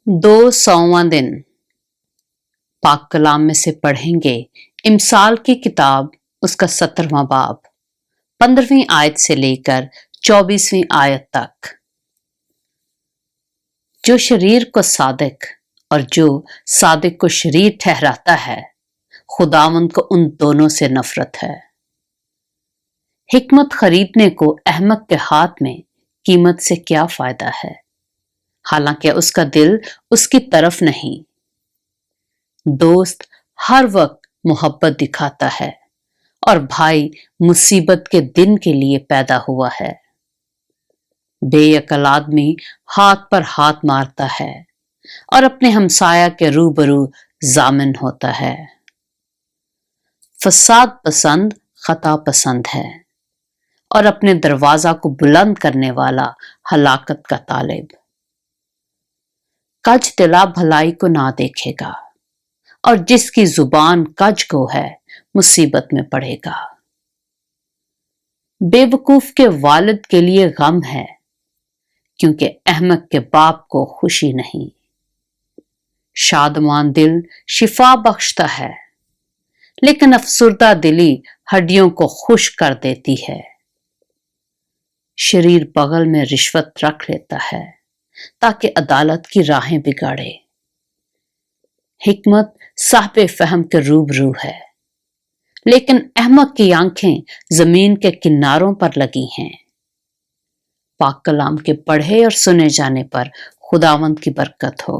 200वां दिन पाक कलाम में से पढ़ेंगे इमसाल की किताब उसका 17वां बाब 15वीं आयत से लेकर 24वीं आयत तक। जो शरीर को सादिक और जो सादिक को शरीर ठहराता है, खुदावंद को उन दोनों से नफरत है। हिकमत खरीदने को अहमक के हाथ में कीमत से क्या फायदा है, हालांकि उसका दिल उसकी तरफ नहीं। दोस्त हर वक्त मोहब्बत दिखाता है और भाई मुसीबत के दिन के लिए पैदा हुआ है। बेअकल आदमी हाथ पर हाथ मारता है और अपने हमसाया के रूबरू जामिन होता है। फसाद पसंद खता पसंद है और अपने दरवाजा को बुलंद करने वाला हलाकत का तालिब। कज दिला भलाई को ना देखेगा और जिसकी जुबान कज को है मुसीबत में पड़ेगा। बेवकूफ के वालिद के लिए गम है क्योंकि अहमक के बाप को खुशी नहीं। शादमान दिल शिफा बख्शता है लेकिन अफसुर्दा दिली हड्डियों को खुश कर देती है। शरीर बगल में रिश्वत रख लेता है ताकि अदालत की राहें बिगाड़े। हिकमत साहब फहम के रूबरू है लेकिन अहमक की आंखें जमीन के किनारों पर लगी हैं। पाक कलाम के पढ़े और सुने जाने पर खुदावंद की बरकत हो।